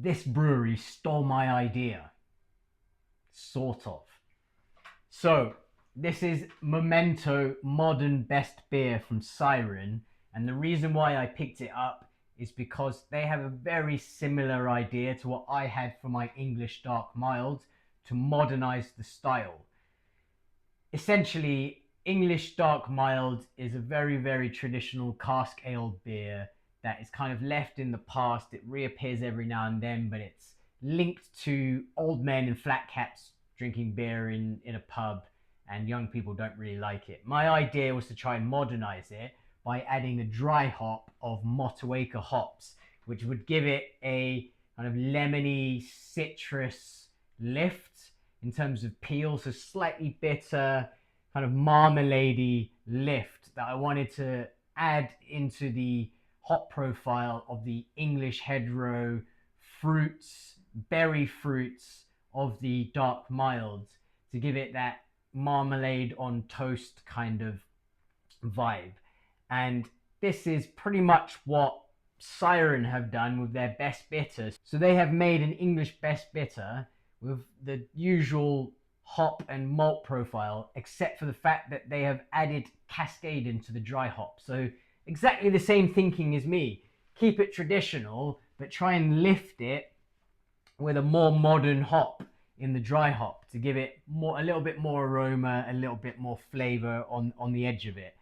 this brewery stole my idea. Sort of. So, this is Memento Modern Best Beer from Siren, and the reason why I picked it up is because they have a very similar idea to what I had for my English Dark Mild to modernize the style. Essentially, English Dark Mild is a very, very traditional cask ale beer that is kind of left in the past. It reappears every now and then, but it's linked to old men in flat caps drinking beer in a pub, and young people don't really like it. My idea was to try and modernize it by adding a dry hop of Motueka hops, which would give it a kind of lemony citrus lift in terms of peel, so slightly bitter, kind of marmalade-y lift that I wanted to add into the hop profile of the English hedgerow fruits, berry fruits of the dark mild, to give it that marmalade on toast kind of vibe. And this is pretty much what Siren have done with their best bitter. So they have made an English best bitter with the usual hop and malt profile, except for the fact that they have added Cascade into the dry hop. So exactly the same thinking as me. Keep it traditional, but try and lift it with a more modern hop in the dry hop to give it a little bit more aroma, a little bit more flavor on the edge of it.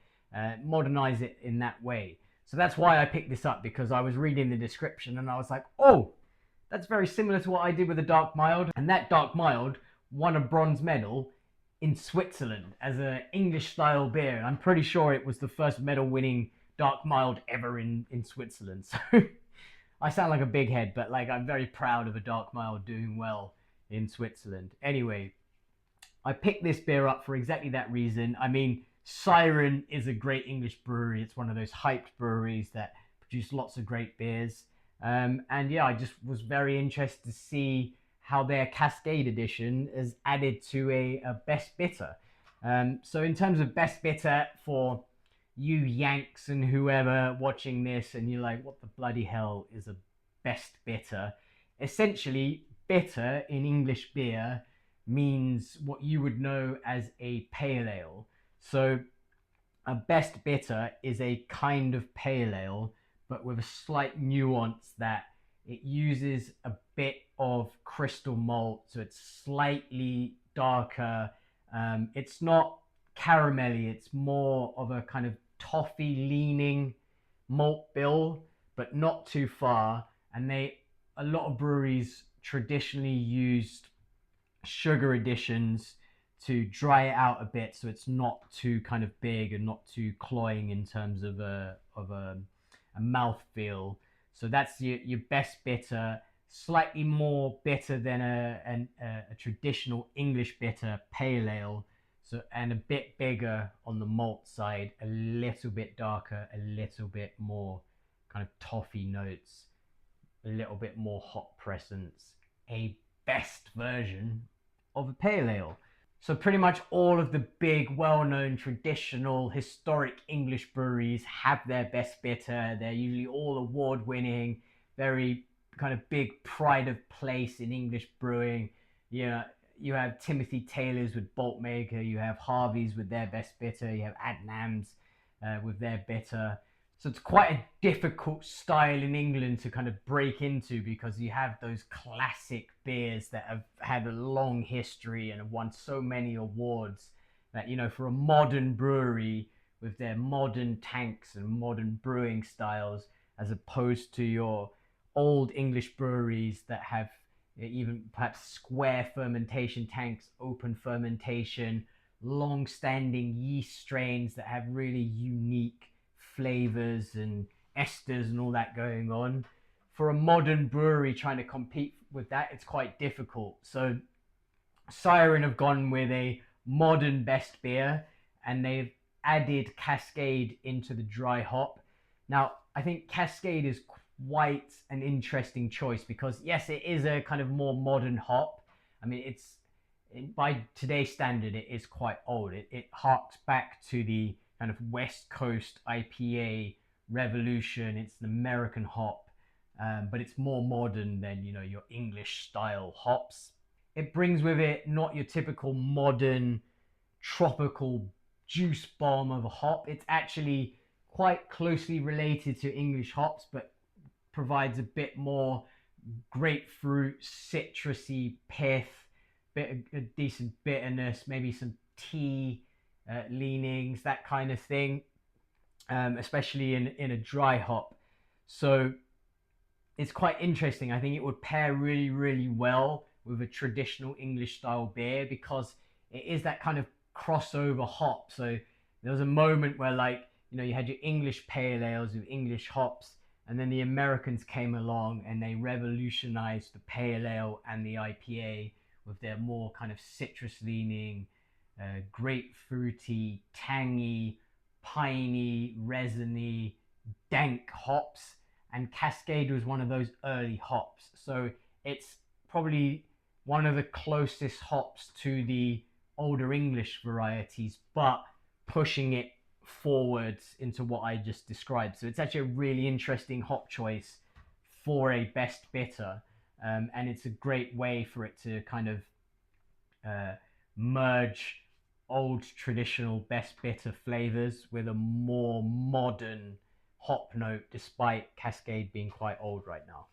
Modernize it in that way. So that's why I picked this up, because I was reading the description and I was like, oh, that's very similar to what I did with the Dark Mild. And that Dark Mild won a bronze medal in Switzerland as an English style beer. And I'm pretty sure it was the first medal winning Dark Mild ever in Switzerland. So I sound like a big head, but like I'm very proud of a Dark Mild doing well in Switzerland. Anyway, I picked this beer up for exactly that reason. I mean, Siren is a great English brewery. It's one of those hyped breweries that produce lots of great beers. And yeah, I just was very interested to see how their Cascade edition is added to a best bitter. So in terms of best bitter, for you Yanks and whoever watching this and you're like, what the bloody hell is a best bitter? Essentially, bitter in English beer means what you would know as a pale ale. So a best bitter is a kind of pale ale, but with a slight nuance that it uses a bit of crystal malt, so it's slightly darker. It's not caramelly, it's more of a kind of toffee leaning malt bill, but not too far. And a lot of breweries traditionally used sugar additions to dry it out a bit, so it's not too kind of big and not too cloying in terms of a mouthfeel. So that's your best bitter, slightly more bitter than a traditional English bitter pale ale. So, and a bit bigger on the malt side, a little bit darker, a little bit more kind of toffee notes, a little bit more hop presence, a best version of a pale ale. So pretty much all of the big, well-known, traditional, historic English breweries have their best bitter. They're usually all award-winning, very kind of big pride of place in English brewing. You have Timothy Taylor's with Boltmaker, you have Harvey's with their best bitter, you have Adnam's with their bitter. So it's quite a difficult style in England to kind of break into, because you have those classic beers that have had a long history and have won so many awards that, for a modern brewery with their modern tanks and modern brewing styles, as opposed to your old English breweries that have even perhaps square fermentation tanks, open fermentation, long-standing yeast strains that have really unique flavors and esters and all that going on. For a modern brewery trying to compete with that, it's quite difficult. So Siren have gone with a modern best beer, and they've added Cascade into the dry hop. Now, I think Cascade is quite an interesting choice because, yes, it is a kind of more modern hop. I mean, by today's standard, it is quite old. It harks back to the kind of West Coast IPA revolution. It's an American hop but it's more modern than, your English style hops. It brings with it not your typical modern tropical juice bomb of a hop. It's actually quite closely related to English hops, but provides a bit more grapefruit, citrusy pith, a decent bitterness, maybe some tea leanings, that kind of thing, especially in a dry hop. So it's quite interesting. I think it would pair really, really well with a traditional English style beer because it is that kind of crossover hop. So there was a moment where, like, you had your English pale ales with English hops, and then the Americans came along and they revolutionized the pale ale and the IPA with their more kind of citrus leaning, grapefruity, tangy, piney, resiny, dank hops. And Cascade was one of those early hops. So it's probably one of the closest hops to the older English varieties, but pushing it forwards into what I just described. So it's actually a really interesting hop choice for a best bitter. And it's a great way for it to kind of merge old traditional best bitter flavors with a more modern hop note, despite Cascade being quite old right now.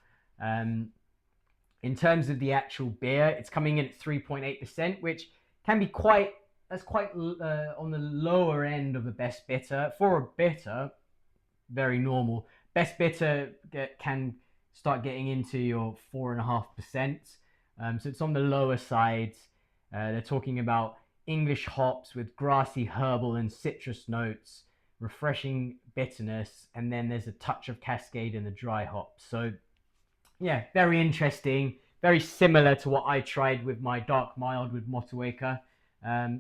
In terms of the actual beer, it's coming in at 3.8%, which can be quite on the lower end of the best bitter. For a bitter, very normal. Best bitter can start getting into your 4.5%. So it's on the lower side. They're talking about English hops with grassy, herbal, and citrus notes, refreshing bitterness, and then there's a touch of Cascade in the dry hops. So yeah, very interesting, very similar to what I tried with my dark mild with Motueka.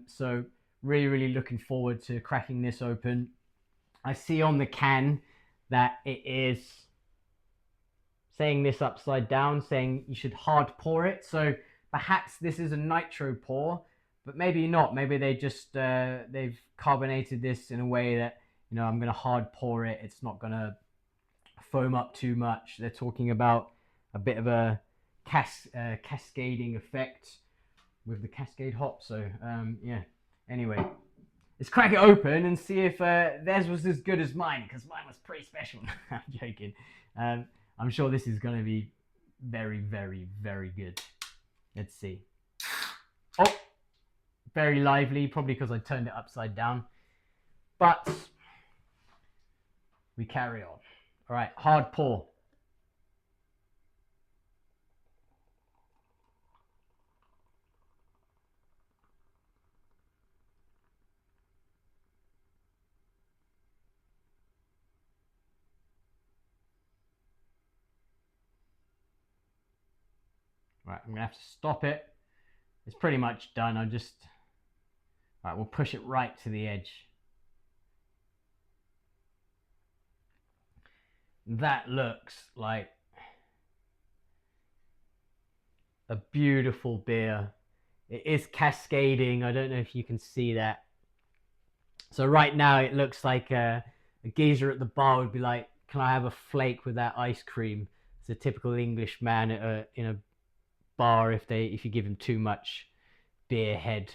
So really, really looking forward to cracking this open. I see on the can that it is saying this upside down, saying you should hard pour it. So perhaps this is a nitro pour, but maybe not. Maybe they just they've carbonated this in a way that, I'm going to hard pour it. It's not going to foam up too much. They're talking about a bit of a cascading effect with the Cascade hop. So yeah. Anyway, let's crack it open and see if theirs was as good as mine, because mine was pretty special. I'm joking. I'm sure this is going to be very, very, very good. Let's see. Oh, very lively, probably because I turned it upside down. But we carry on. All right, hard pour. Right, I'm gonna have to stop it. It's pretty much done. All right, we'll push it right to the edge. That looks like a beautiful beer. It is cascading. I don't know if you can see that. So right now it looks like a geezer at the bar would be like, "Can I have a flake with that ice cream?" It's a typical English man in a bar if you give him too much beer head.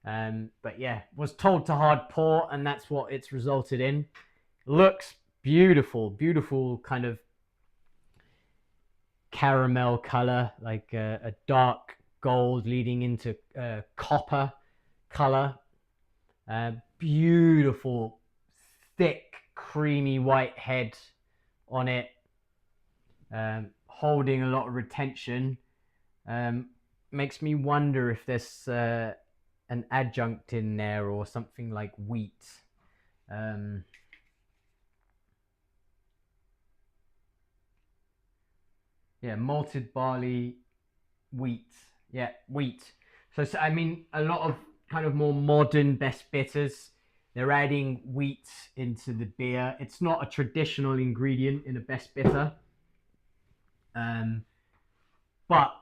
But yeah, was told to hard pour, and that's what it's resulted in. Looks beautiful, beautiful kind of caramel color, like a dark gold leading into copper color. Beautiful, thick, creamy white head on it, holding a lot of retention. Makes me wonder if there's an adjunct in there or something like wheat. Yeah, malted barley, wheat. Yeah, wheat. So I mean, a lot of kind of more modern best bitters, they're adding wheat into the beer. It's not a traditional ingredient in a best bitter, but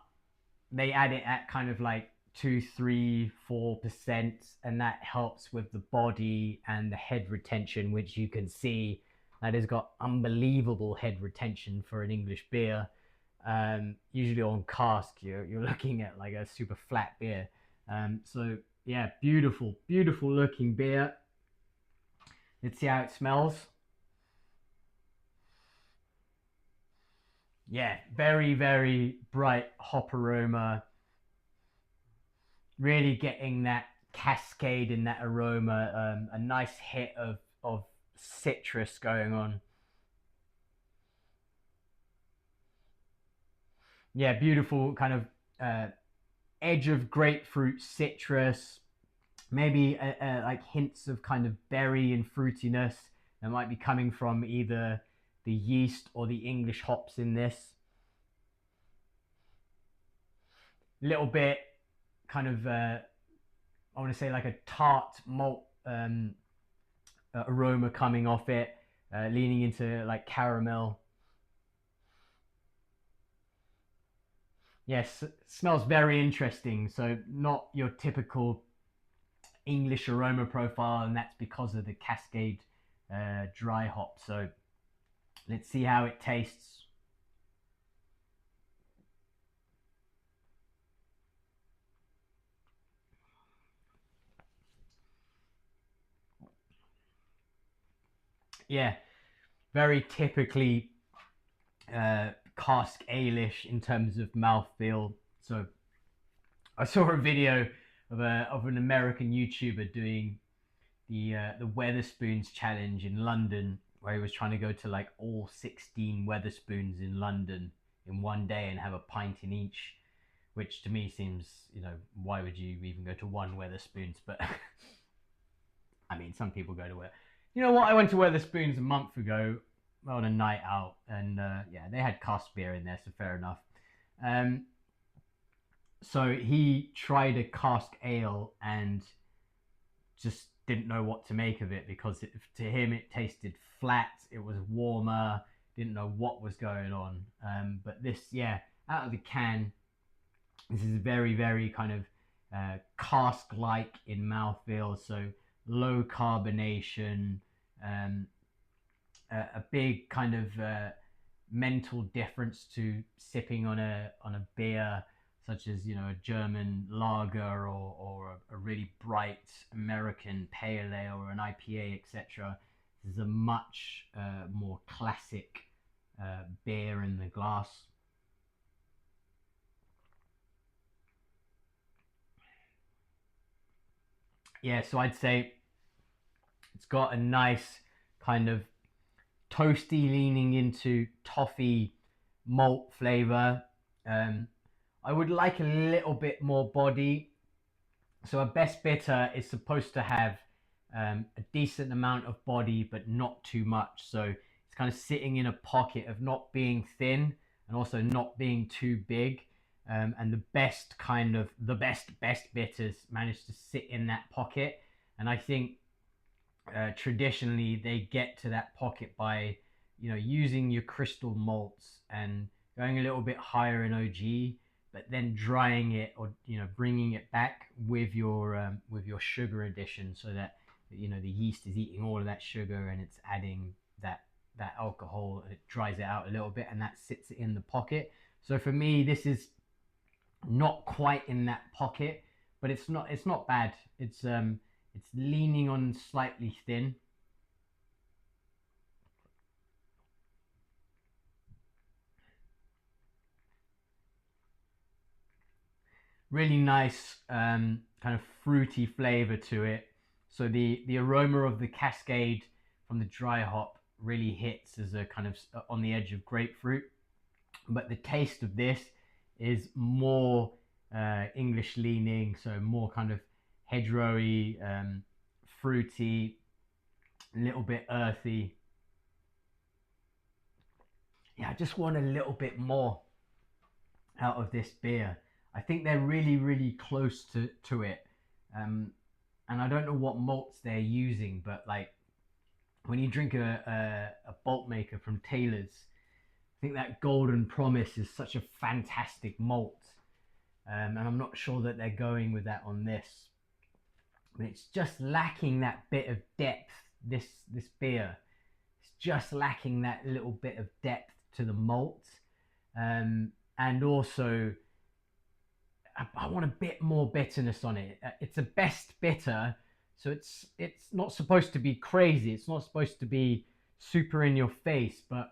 they add it at kind of like 2, 3, 4%, and that helps with the body and the head retention, which you can see That has got unbelievable head retention for an English beer. Usually on cask, you're looking at like a super flat beer. So yeah, beautiful, beautiful looking beer. Let's see how it smells. Yeah, very, very bright hop aroma. Really getting that cascade in that aroma. A nice hit of citrus going on. Yeah, beautiful kind of edge of grapefruit, citrus, maybe like hints of kind of berry and fruitiness that might be coming from either the yeast or the English hops in this. Little bit kind of I want to say like a tart malt aroma coming off it, leaning into like caramel. Yes, smells very interesting. So not your typical English aroma profile, and that's because of the Cascade dry hop. So let's see how it tastes. Yeah, very typically cask ale-ish in terms of mouthfeel. So I saw a video of an American YouTuber doing the Weatherspoons challenge in London, where he was trying to go to like all 16 Weatherspoons in London in one day and have a pint in each. Which to me seems, why would you even go to one Weatherspoons? But I mean, some people go to where. You know what? I went to Weatherspoons a month ago on a night out, and yeah, they had cask beer in there, so fair enough. Um, so he tried a cask ale and just didn't know what to make of it because to him it tasted flat. It was warmer. Didn't know what was going on. But this, yeah, out of the can, this is very, very kind of cask-like in mouthfeel. So low carbonation, um, a big kind of mental difference to sipping on a beer such as a German lager or a really bright American pale ale or an IPA, etc. This is a much more classic beer in the glass. Yeah, so I'd say it's got a nice kind of toasty leaning into toffee malt flavor. Um, I would like a little bit more body. So a best bitter is supposed to have a decent amount of body, but not too much. So it's kind of sitting in a pocket of not being thin and also not being too big. And the best kind of the best bitters manage to sit in that pocket. And I think traditionally they get to that pocket by using your crystal malts and going a little bit higher in OG, but then drying it or bringing it back with your sugar addition, so that the yeast is eating all of that sugar and it's adding that alcohol, and it dries it out a little bit, and that sits it in the pocket. So for me, this is not quite in that pocket, but it's not bad. It's leaning on slightly thin. Really nice kind of fruity flavor to it. So the aroma of the Cascade from the dry hop really hits as a kind of on the edge of grapefruit, but the taste of this is more English leaning, so more kind of hedgerowy, fruity, a little bit earthy. Yeah, I just want a little bit more out of this beer. I think they're really, really close to it. Um, and I don't know what malts they're using, but like when you drink a bolt maker from Taylor's, I think that Golden Promise is such a fantastic malt. And I'm not sure that they're going with that on this. But it's just lacking that bit of depth. This beer, it's just lacking that little bit of depth to the malt. And also, I want a bit more bitterness on it. It's a best bitter, so it's not supposed to be crazy. It's not supposed to be super in your face, but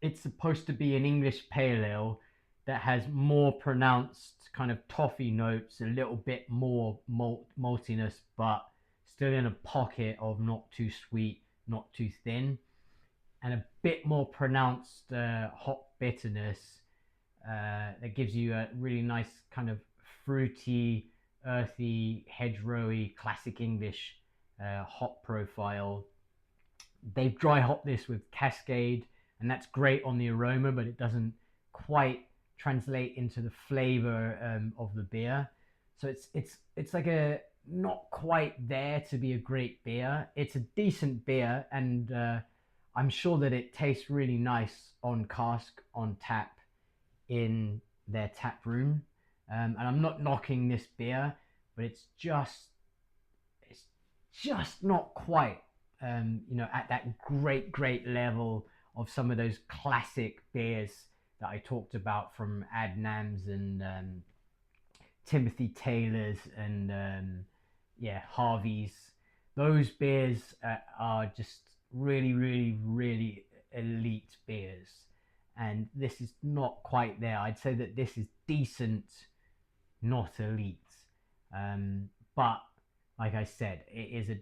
it's supposed to be an English pale ale that has more pronounced kind of toffee notes, a little bit more maltiness, but still in a pocket of not too sweet, not too thin, and a bit more pronounced hop bitterness that gives you a really nice kind of fruity, earthy, hedgerowy, classic English hop profile. They've dry hopped this with Cascade, and that's great on the aroma, but it doesn't quite translate into the flavor of the beer. So it's like a not quite there to be a great beer. It's a decent beer, and I'm sure that it tastes really nice on cask, on tap, in their tap room. And I'm not knocking this beer, but it's just not quite at that great level of some of those classic beers that I talked about from Adnams and Timothy Taylor's and Harvey's. Those beers are just really elite beers, and this is not quite there. I'd say that this is decent, not elite. But like I said, it is a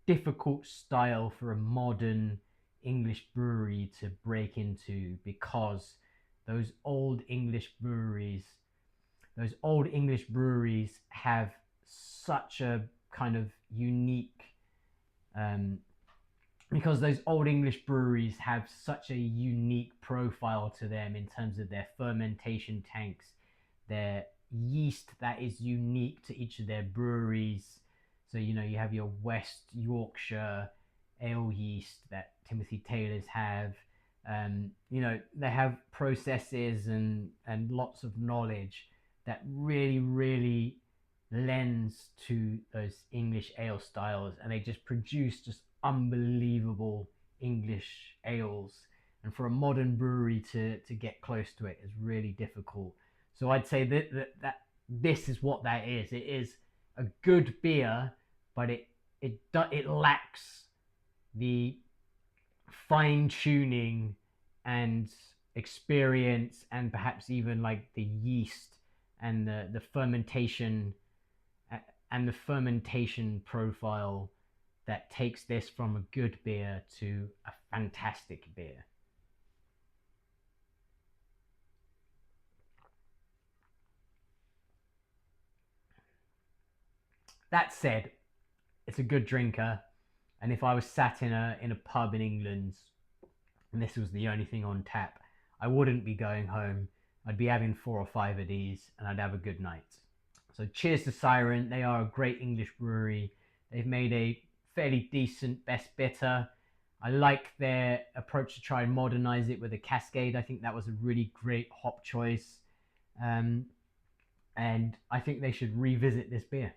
difficult style for a modern English brewery to break into, because those old English breweries have such a kind of unique because those old English breweries have such a unique profile to them in terms of their fermentation tanks, their yeast that is unique to each of their breweries. So you have your West Yorkshire ale yeast that Timothy Taylor's have. They have processes and lots of knowledge that really lends to those English ale styles, and they just produce just unbelievable English ales. And for a modern brewery to get close to it is really difficult. So I'd say that this is what that is. It is a good beer, but it lacks the fine tuning and experience, and perhaps even like the yeast and the fermentation and the fermentation profile that takes this from a good beer to a fantastic beer. That said, it's a good drinker, and if I was sat in a pub in England and this was the only thing on tap, I wouldn't be going home. I'd be having 4 or 5 of these, and I'd have a good night. So cheers to Siren. They are a great English brewery. They've made a fairly decent best bitter. I like their approach to try and modernize it with a Cascade. I think that was a really great hop choice. And I think they should revisit this beer.